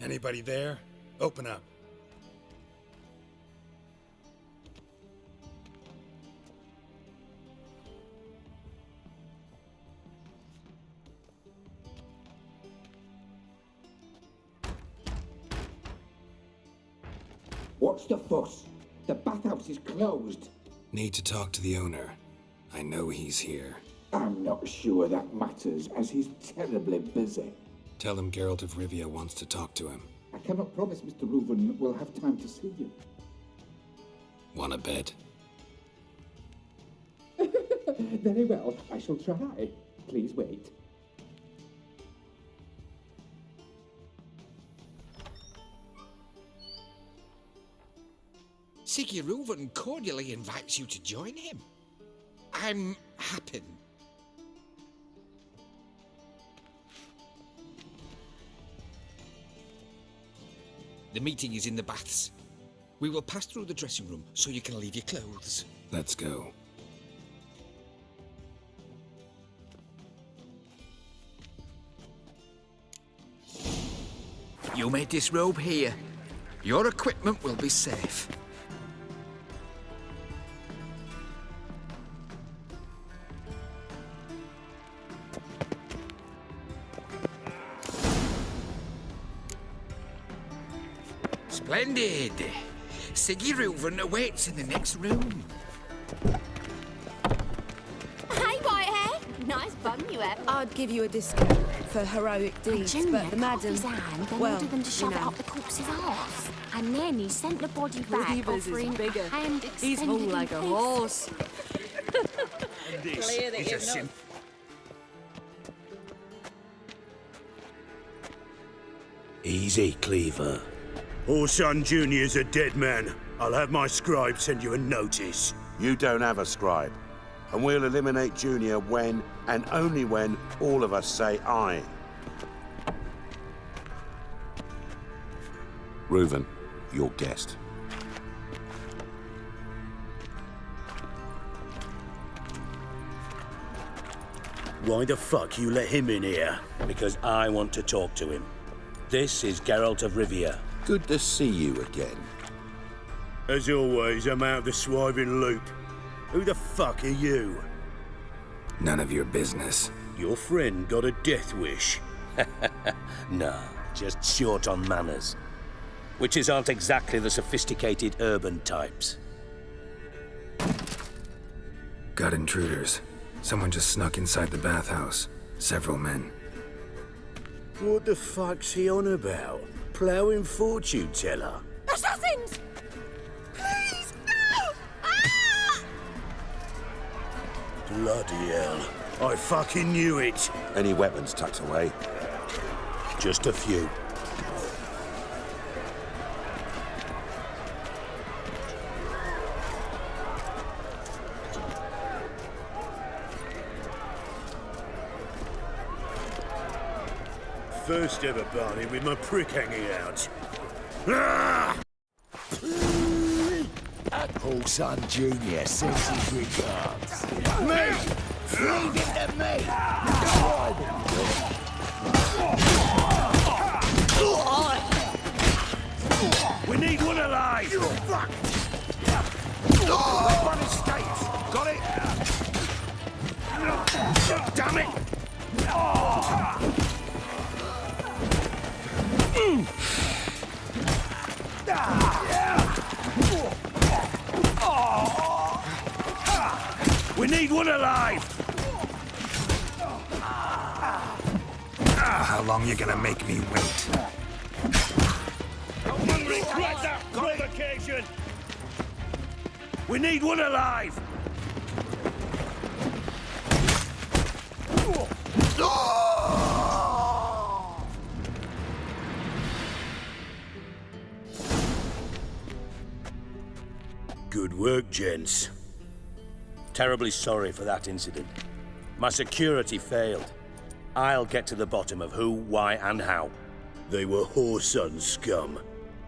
Anybody there? Open up. What's the fuss? The bathhouse is closed. Need to talk to the owner. I know he's here. I'm not sure that matters, as he's terribly busy. Tell him Geralt of Rivia wants to talk to him. I cannot promise Mr. Reuven will have time to see you. Want a bet? Very well, I shall try. Please wait. Siggy Reuven cordially invites you to join him. I'm happy. The meeting is in the baths. We will pass through the dressing room so you can leave your clothes. Let's go. You may disrobe here. Your equipment will be safe. Splendid! Siggy Reuven awaits in the next room. Hey, Whitehair! Nice bun you have. I'd give you a discount for heroic deeds, but the madam... Then ordered them to shove it up the corpse's arse. And then he sent the body back, offering bigger. a hand extended He's full in like a peace. horse. This is a sin. Easy, Cleaver. Orson Jr.'s a dead man. I'll have my scribe send you a notice. You don't have a scribe. And we'll eliminate Junior when, and only when, all of us say aye. Reuven, your guest. Why the fuck you let him in here? Because I want to talk to him. This is Geralt of Rivia. Good to see you again. As always, I'm out of the swiving loop. Who the fuck are you? None of your business. Your friend got a death wish. No, just short on manners. Witches aren't exactly the sophisticated urban types. Got intruders. Someone just snuck inside the bathhouse. Several men. What the fuck's he on about? Ploughing fortune teller? Assassins! Please, no! Ah! Bloody hell. I fucking knew it. Any weapons tucked away? Just a few. First ever party with my prick hanging out. Ah! Orson Jr. sends his regards. Me! Leave it to me! We need one alive! You fuck! One escapes! Got it? Damn it! We need one alive! How long you gonna make me wait? Provocation! We need one alive! Good work, gents. Terribly sorry for that incident. My security failed. I'll get to the bottom of who, why, and how. They were whoreson scum.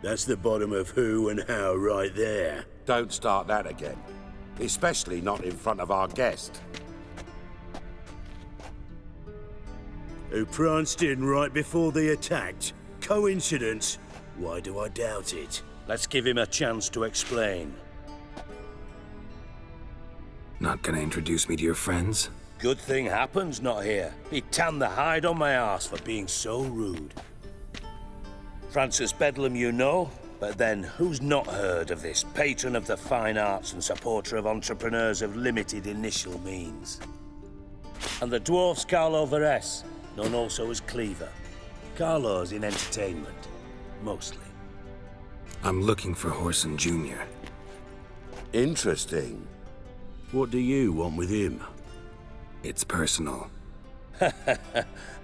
That's the bottom of who and how right there. Don't start that again. Especially not in front of our guest. Who pranced in right before they attacked. coincidence? Why do I doubt it? Let's give him a chance to explain. Not gonna introduce me to your friends? Good thing Happen's not here. He'd tan the hide on my arse for being so rude. Francis Bedlam you know, but then who's not heard of this patron of the fine arts and supporter of entrepreneurs of limited initial means? And the dwarf's Carlo Veres, known also as Cleaver. Carlo's in entertainment, mostly. I'm looking for Horson Jr. Interesting. What do you want with him? It's personal.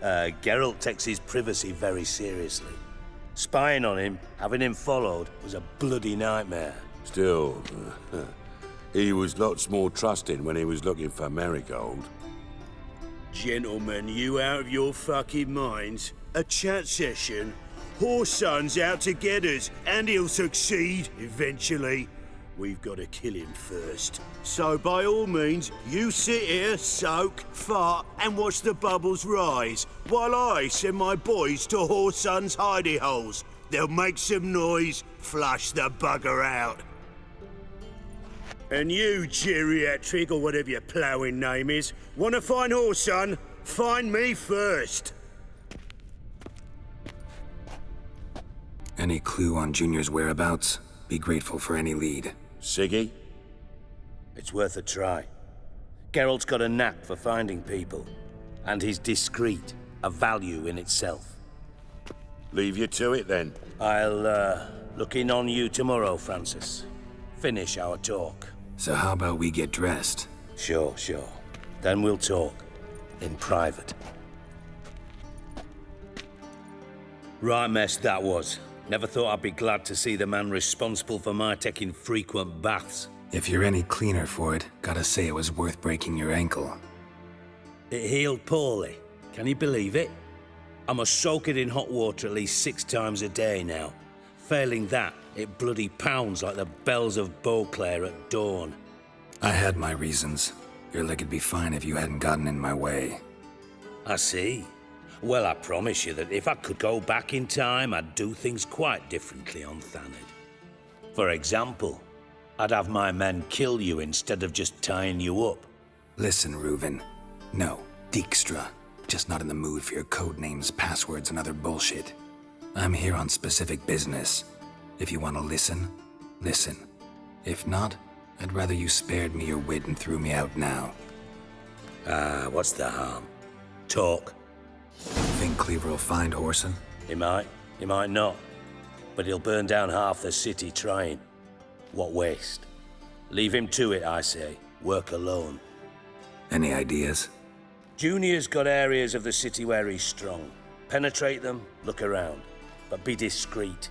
Geralt takes his privacy very seriously. Spying on him, having him followed, was a bloody nightmare. Still, he was lots more trusting when he was looking for Marigold. Gentlemen, you out of your fucking minds? A chat session? Horson's out to get us, and he'll succeed, eventually. We've got to kill him first. So by all means, you sit here, soak, fart, and watch the bubbles rise, while I send my boys to Horson's hidey holes. They'll make some noise, flush the bugger out. And you, geriatric, or whatever your ploughing name is, want to find Horson? Find me first. Any clue on Junior's whereabouts? Be grateful for any lead. Siggy? It's worth a try. Geralt's got a knack for finding people, and he's discreet, a value in itself. Leave you to it then. I'll, look in on you tomorrow, Francis. Finish our talk. So how about we get dressed? Sure. Then we'll talk. In private. Right mess that was. Never thought I'd be glad to see the man responsible for my taking frequent baths. If you're any cleaner for it, gotta say it was worth breaking your ankle. It healed poorly. Can you believe it? I must soak it in hot water at least 6 times a day now. Failing that, it bloody pounds like the bells of Beauclair at dawn. I had my reasons. Your leg would be fine if you hadn't gotten in my way. I see. Well, I promise you that if I could go back in time, I'd do things quite differently on Thanedd. For example, I'd have my men kill you instead of just tying you up. Listen, Reuven. No, Dijkstra. Just not in the mood for your code names, passwords, and other bullshit. I'm here on specific business. If you want to listen, listen. If not, I'd rather you spared me your wit and threw me out now. What's the harm? Talk. Think Cleaver will find Horson? He might not. But he'll burn down half the city trying. What waste? Leave him to it, I say. Work alone. Any ideas? Junior's got areas of the city where he's strong. Penetrate them, look around. But be discreet.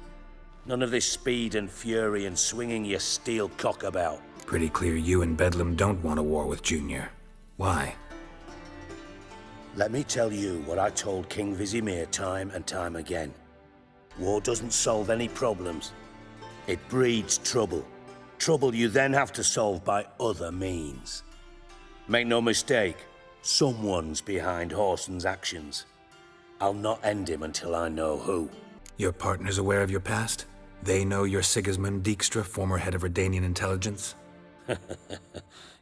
None of this speed and fury and swinging your steel cock about. Pretty clear you and Bedlam don't want a war with Junior. Why? Let me tell you what I told King Vizimir time and time again. War doesn't solve any problems. It breeds trouble. Trouble you then have to solve by other means. Make no mistake, someone's behind Horson's actions. I'll not end him until I know who. Your partner's aware of your past? They know you're Sigismund Dijkstra, former head of Redanian intelligence?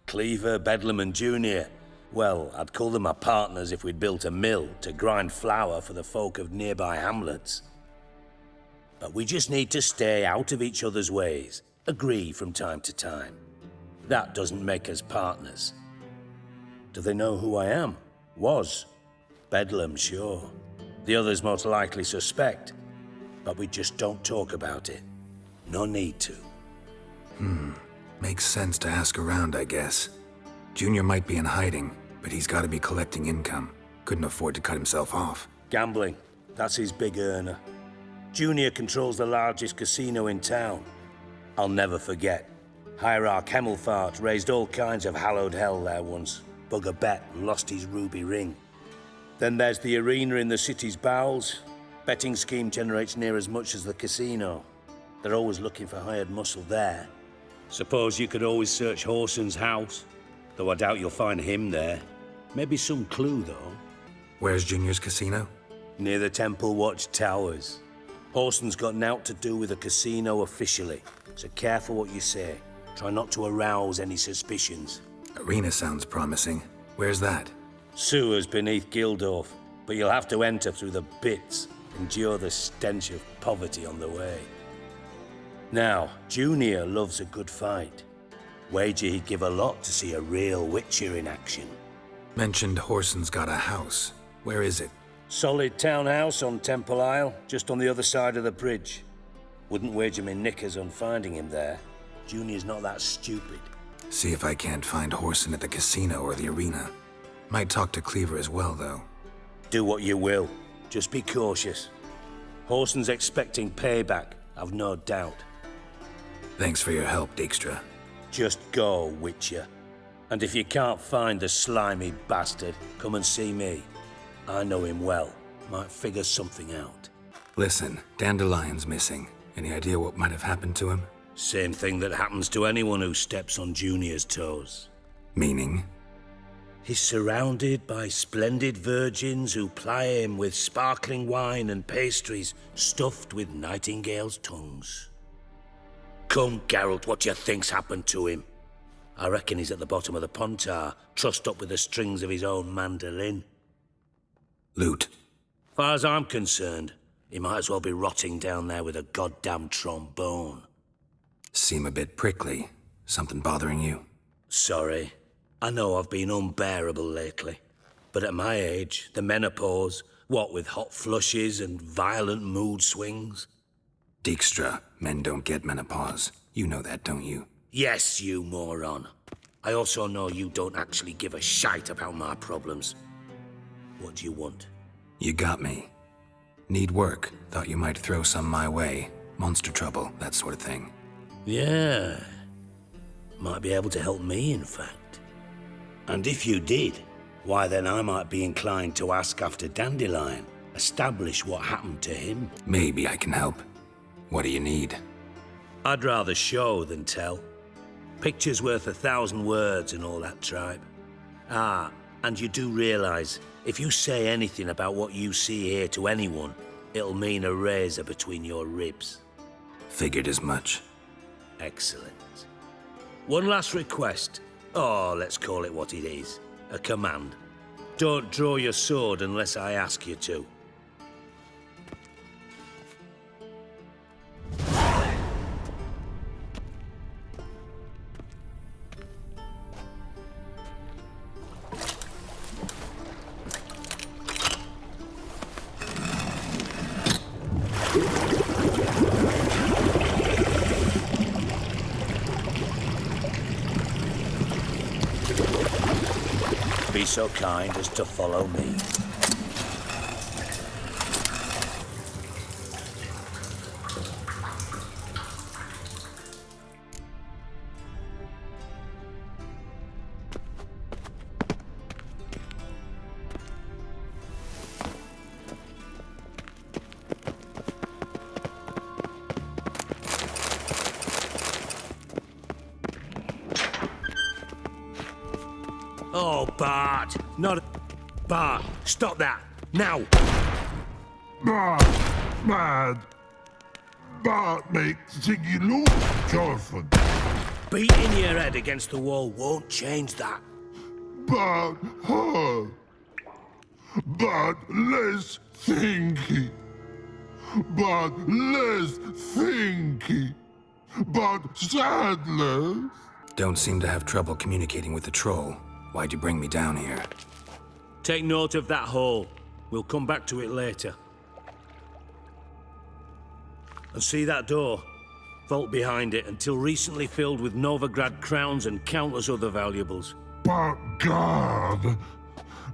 Cleaver, Bedlam and Junior. Well, I'd call them my partners if we'd built a mill to grind flour for the folk of nearby hamlets. But we just need to stay out of each other's ways, agree from time to time. That doesn't make us partners. Do they know who I am? Was. Bedlam, sure. The others most likely suspect. But we just don't talk about it. No need to. Makes sense to ask around, I guess. Junior might be in hiding, but he's got to be collecting income. Couldn't afford to cut himself off. Gambling. That's his big earner. Junior controls the largest casino in town. I'll never forget. Hierarch Hemmelfart raised all kinds of hallowed hell there once. Bug a bet and lost his ruby ring. Then there's the arena in the city's bowels. Betting scheme generates near as much as the casino. They're always looking for hired muscle there. Suppose you could always search Horson's house. Though I doubt you'll find him there. Maybe some clue, though. Where's Junior's casino? Near the Temple Watch Towers. Horson's got nought to do with the casino officially, so careful what you say. Try not to arouse any suspicions. Arena sounds promising. Where's that? Sewers beneath Gildorf, but you'll have to enter through the bits, endure the stench of poverty on the way. Now, Junior loves a good fight. Wager he'd give a lot to see a real Witcher in action. Mentioned Horson's got a house. Where is it? Solid townhouse on Temple Isle, just on the other side of the bridge. Wouldn't wager me knickers on finding him there. Junior's not that stupid. See if I can't find Horson at the casino or the arena. Might talk to Cleaver as well, though. Do what you will. Just be cautious. Horson's expecting payback, I've no doubt. Thanks for your help, Dijkstra. Just go, Witcher. And if you can't find the slimy bastard, come and see me. I know him well. Might figure something out. Listen, Dandelion's missing. Any idea what might have happened to him? Same thing that happens to anyone who steps on Junior's toes. Meaning? He's surrounded by splendid virgins who ply him with sparkling wine and pastries stuffed with nightingales' tongues. Come, Geralt, what do you think's happened to him? I reckon he's at the bottom of the Pontar, trussed up with the strings of his own mandolin. Loot. Far as I'm concerned, he might as well be rotting down there with a goddamn trombone. Seem a bit prickly. Something bothering you? Sorry. I know I've been unbearable lately. But at my age, the menopause, what with hot flushes and violent mood swings. Dijkstra, men don't get menopause. You know that, don't you? Yes, you moron. I also know you don't actually give a shite about my problems. What do you want? You got me. Need work. Thought you might throw some my way. Monster trouble, that sort of thing. Yeah. Might be able to help me, in fact. And if you did, why then I might be inclined to ask after Dandelion, establish what happened to him. Maybe I can help. What do you need? I'd rather show than tell. Picture's worth 1,000 words and all that tribe. Ah, and you do realize, if you say anything about what you see here to anyone, it'll mean a razor between your ribs. Figured as much. Excellent. One last request. Oh, let's call it what it is. A command. Don't draw your sword unless I ask you to. Be so kind as to follow me. Oh, Bart! Not... Bart, stop that! Now! Bad. Bart makes Ziggy look, Jorfin. Beating your head against the wall won't change that. Bart hurt. Bart less thinky. Bart less thinky. Bart sadless. Don't seem to have trouble communicating with the troll. Why'd you bring me down here? Take note of that hole. We'll come back to it later. And see that door? Vault behind it, until recently filled with Novigrad crowns and countless other valuables. But God,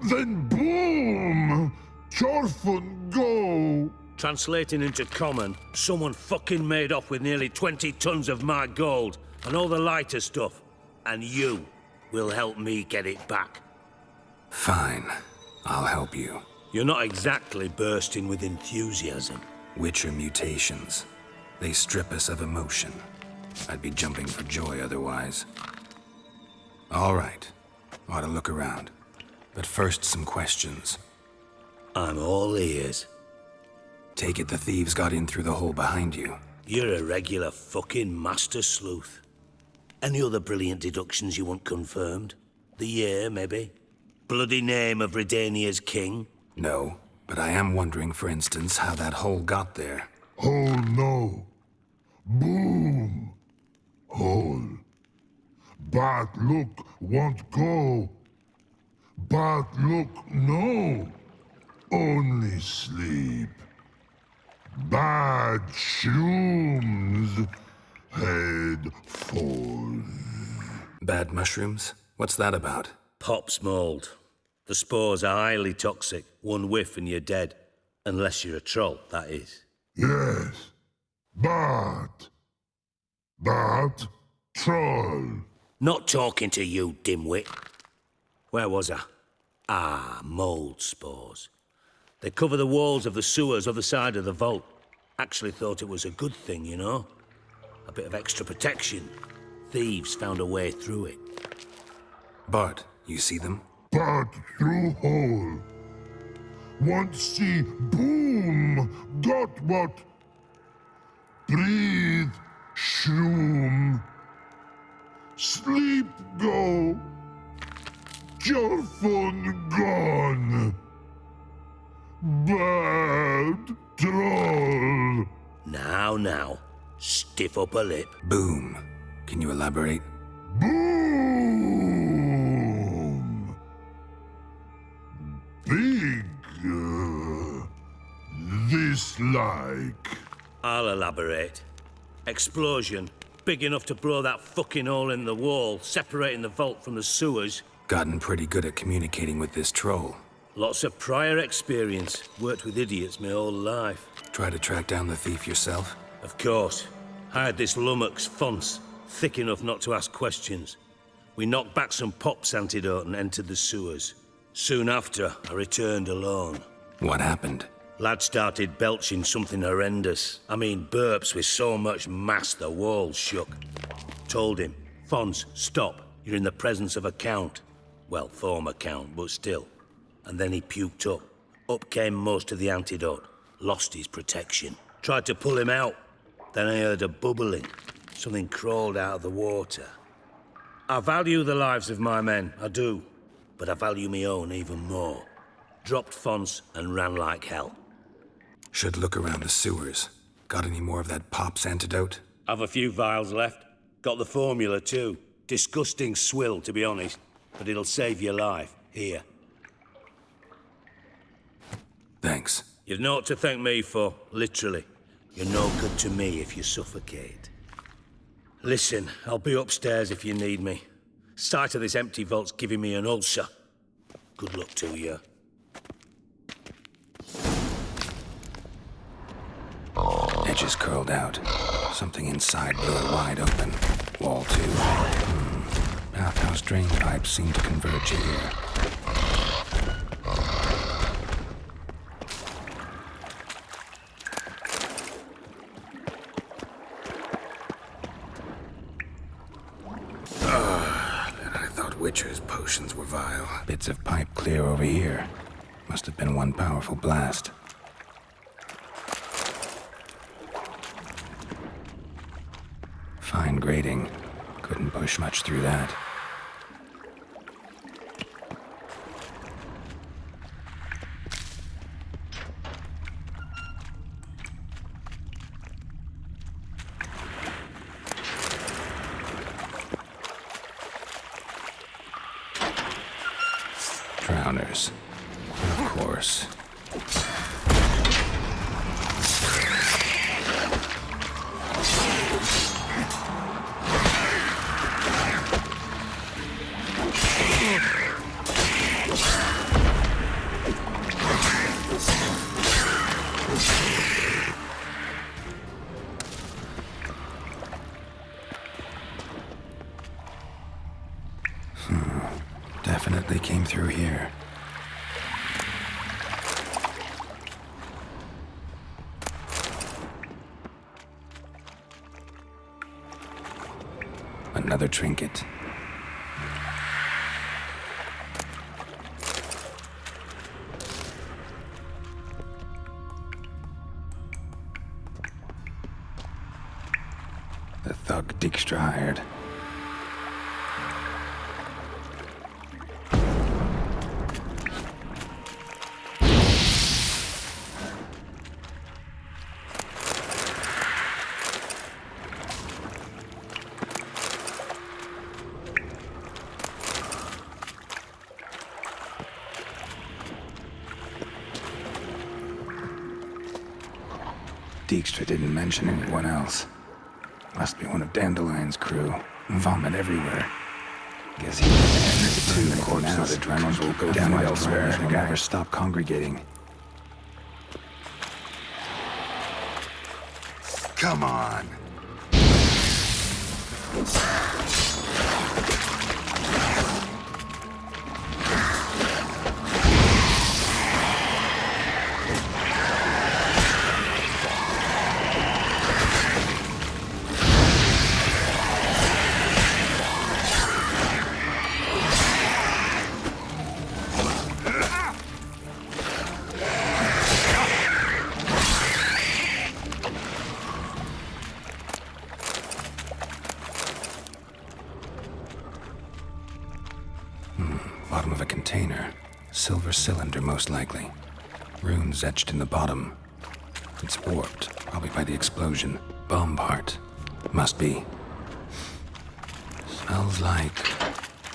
then boom! Jorfin go! Translating into common, someone fucking made off with nearly 20 tons of my gold, and all the lighter stuff. And you will help me get it back. Fine. I'll help you. You're not exactly bursting with enthusiasm. Witcher mutations. They strip us of emotion. I'd be jumping for joy otherwise. All right. Ought to look around. But first, some questions. I'm all ears. Take it the thieves got in through the hole behind you. You're a regular fucking master sleuth. Any other brilliant deductions you want confirmed? The year, maybe? Bloody name of Redania's king? No, but I am wondering, for instance, how that hole got there. Hole no. Boom. Hole. Bad look won't go. Bad look no. Only sleep. Bad shrooms. Head falls. Bad mushrooms? What's that about? Pop's mold. The spores are highly toxic. One whiff and you're dead. Unless you're a troll, that is. Yes. Bad. Bad troll. Not talking to you, dimwit. Where was I? Ah, mold spores. They cover the walls of the sewers other side of the vault. Actually thought it was a good thing, you know? A bit of extra protection. Thieves found a way through it. Bart, you see them? Bad through hole. Want see boom. Got what? Breathe. Shroom. Sleep go. Your phone gone. Bad troll. Now. Stiff upper lip. Boom. Can you elaborate? Boom. Big. This like. I'll elaborate. Explosion. Big enough to blow that fucking hole in the wall, separating the vault from the sewers. Gotten pretty good at communicating with this troll. Lots of prior experience. Worked with idiots my whole life. Try to track down the thief yourself? Of course. I had this lummox, Fonce, thick enough not to ask questions. We knocked back some Pop's antidote and entered the sewers. Soon after, I returned alone. What happened? Lad started belching something horrendous. I mean, burps with so much mass the walls shook. Told him, Fonce, stop. You're in the presence of a count. Well, former count, but still. And then he puked up. Up came most of the antidote. Lost his protection. Tried to pull him out. Then I heard a bubbling. Something crawled out of the water. I value the lives of my men, I do. But I value my own even more. Dropped Fonce and ran like hell. Should look around the sewers. Got any more of that Pop's antidote? I've a few vials left. Got the formula too. Disgusting swill, to be honest. But it'll save your life. Here. Thanks. You've naught to thank me for, literally. You're no good to me if you suffocate. Listen, I'll be upstairs if you need me. Sight of this empty vault's giving me an ulcer. Good luck to you. Edges curled out. Something inside blew it wide open. Wall too. Bathhouse drain pipes seem to converge here. I thought Witcher's potions were vile. Bits of pipe clear over here. Must have been one powerful blast. Fine grating. Couldn't push much through that. Drowners. Of course. Definitely came through here. Another trinket. The thug Dijkstra hired. Dijkstra didn't mention anyone else. Must be one of Dandelion's crew. Vomit everywhere. Guess he didn't the corpse now the adrenaline will go down elsewhere and never stop congregating. Come on! Bottom of a container. Silver cylinder, most likely. Runes etched in the bottom. It's warped, probably by the explosion. Bomb part. Must be. Smells like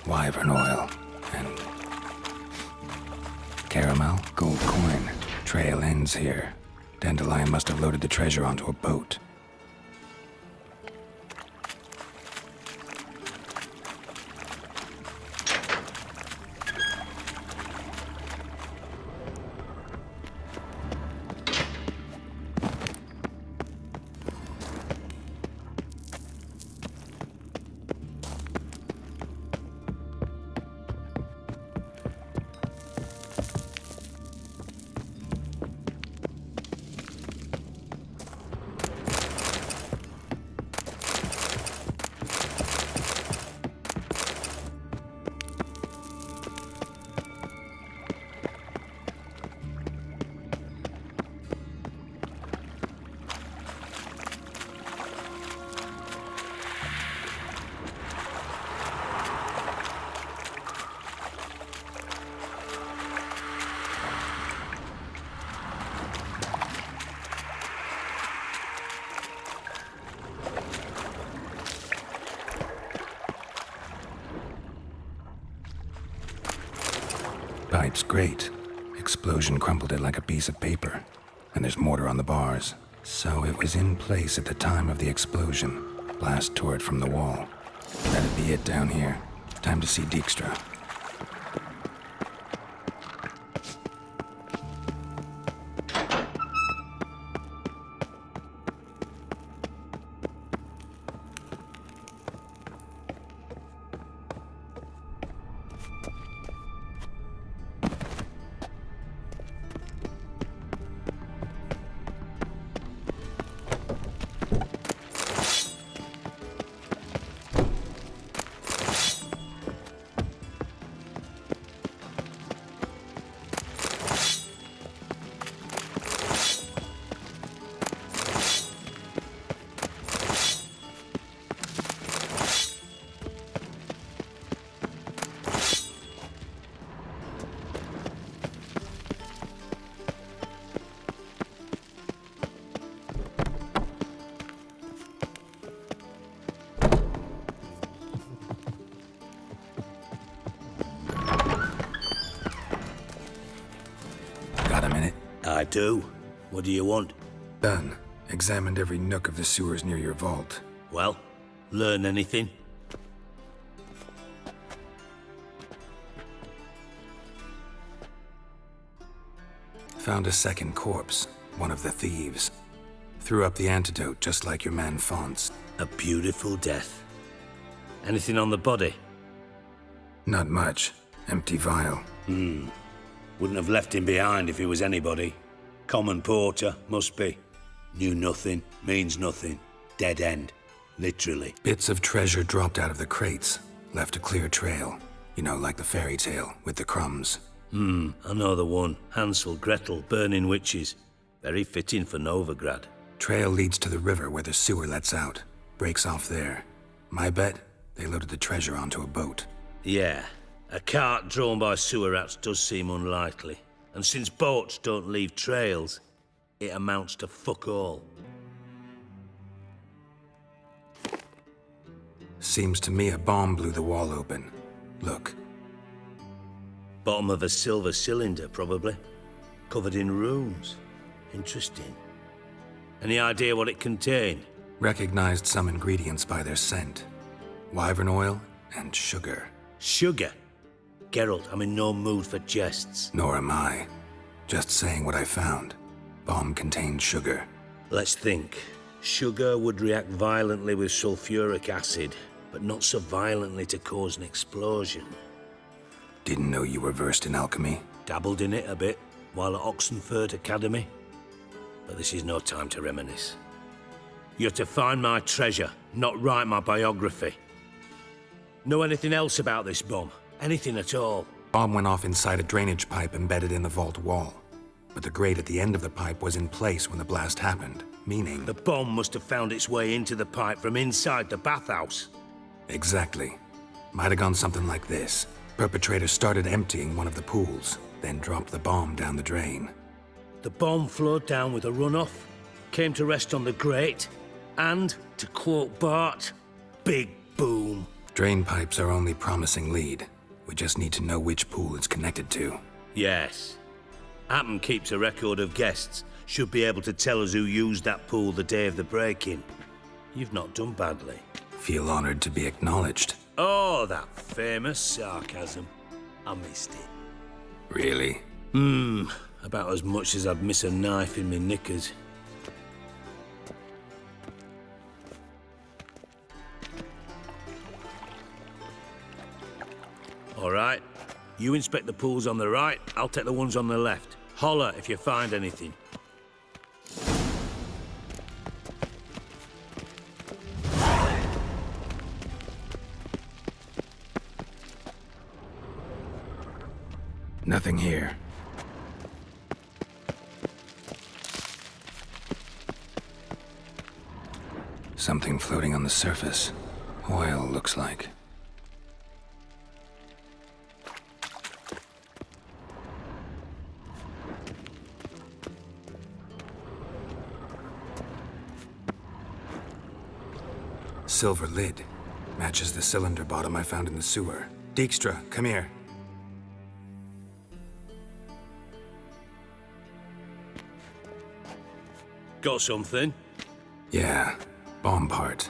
wyvern oil and caramel, gold coin. Trail ends here. Dandelion must have loaded the treasure onto a boat. Pipe's great. Explosion crumpled it like a piece of paper. And there's mortar on the bars. So it was in place at the time of the explosion. Blast tore it from the wall. That'd be it down here. Time to see Dijkstra. I do. What do you want? Done. Examined every nook of the sewers near your vault. Well, learn anything? Found a second corpse. One of the thieves. Threw up the antidote just like your man Fonts. A beautiful death. Anything on the body? Not much. Empty vial. Wouldn't have left him behind if he was anybody. Common porter, must be. Knew nothing, means nothing. Dead end. Literally. Bits of treasure dropped out of the crates. Left a clear trail. You know, like the fairy tale, with the crumbs. I know the one. Hansel, Gretel, burning witches. Very fitting for Novigrad. Trail leads to the river where the sewer lets out. breaks off there. My bet, they loaded the treasure onto a boat. Yeah, a cart drawn by sewer rats does seem unlikely. And since boats don't leave trails, it amounts to fuck all. Seems to me a bomb blew the wall open. Look. Bottom of a silver cylinder, probably. Covered in runes. Interesting. Any idea what it contained? Recognized some ingredients by their scent. Wyvern oil and sugar. Sugar? Geralt, I'm in no mood for jests. Nor am I. Just saying what I found. Bomb contained sugar. Let's think. Sugar would react violently with sulfuric acid, but not so violently to cause an explosion. Didn't know you were versed in alchemy. Dabbled in it a bit, while at Oxenford Academy. But this is no time to reminisce. You're to find my treasure, not write my biography. Know anything else about this bomb? Anything at all? Bomb went off inside a drainage pipe embedded in the vault wall. But the grate at the end of the pipe was in place when the blast happened, meaning... The bomb must have found its way into the pipe from inside the bathhouse. Exactly. Might have gone something like this. Perpetrator started emptying one of the pools, then dropped the bomb down the drain. The bomb flowed down with a runoff, came to rest on the grate, and, to quote Bart, big boom. Drain pipes are only promising lead. We just need to know which pool it's connected to. Yes. Appen keeps a record of guests. Should be able to tell us who used that pool the day of the break-in. You've not done badly. Feel honored to be acknowledged. Oh, that famous sarcasm. I missed it. Really? About as much as I'd miss a knife in me knickers. All right. You inspect the pools on the right, I'll take the ones on the left. Holler if you find anything. Nothing here. Something floating on the surface. Oil, looks like. Silver lid. Matches the cylinder bottom I found in the sewer. Dijkstra, come here. Got something? Yeah, bomb part.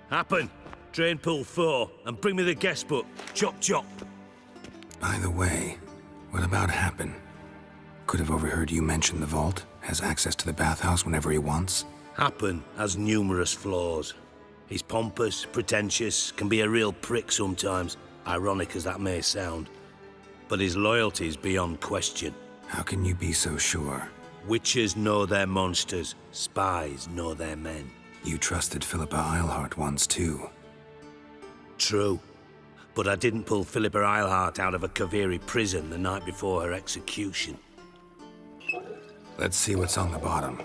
Happen. Drain pool 4, and bring me the guest book. Chop chop. By the way, what about Happen? Could have overheard you mention the vault. Has access to the bathhouse whenever he wants. Happen has numerous flaws. He's pompous, pretentious, can be a real prick sometimes, ironic as that may sound. But his loyalty's beyond question. How can you be so sure? Witches know their monsters, spies know their men. You trusted Philippa Eilhart once too. True. But I didn't pull Philippa Eilhart out of a Kaviri prison the night before her execution. Let's see what's on the bottom.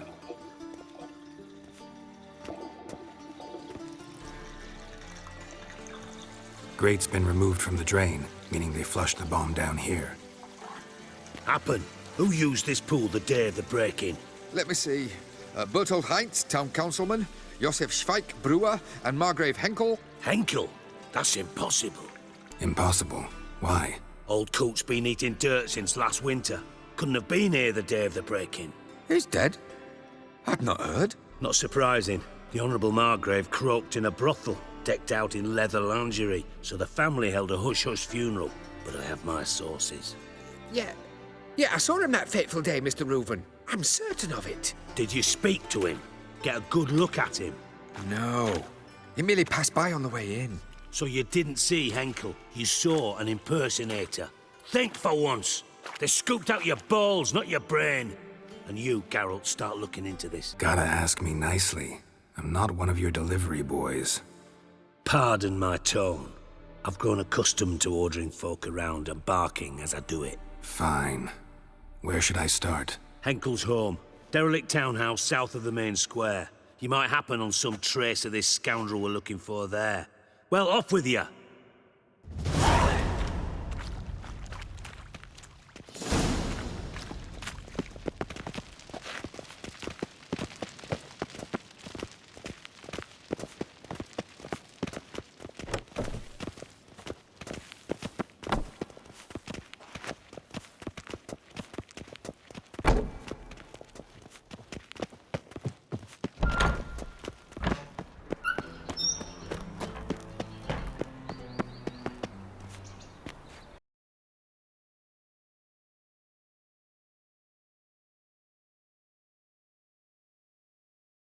Grate's been removed from the drain, meaning they flushed the bomb down here. Happen. Who used this pool the day of the break-in? Let me see. Bertold Heinz, town councilman, Josef Schweik, brewer, and Margrave Henkel. Henkel? That's impossible. Impossible? Why? Old coot's been eating dirt since last winter. Couldn't have been here the day of the break-in. He's dead? I'd not heard. Not surprising. The Honourable Margrave croaked in a brothel, decked out in leather lingerie, so the family held a hush-hush funeral. But I have my sources. Yeah, I saw him that fateful day, Mr. Reuven. I'm certain of it. Did you speak to him? Get a good look at him? No. He merely passed by on the way in. So you didn't see Henkel. You saw an impersonator. Think for once. They scooped out your balls, not your brain. And you, Geralt, start looking into this. Gotta ask me nicely. I'm not one of your delivery boys. Pardon my tone. I've grown accustomed to ordering folk around and barking as I do it. Fine. Where should I start? Henkel's home. Derelict townhouse south of the main square. You might happen on some trace of this scoundrel we're looking for there. Well, off with you!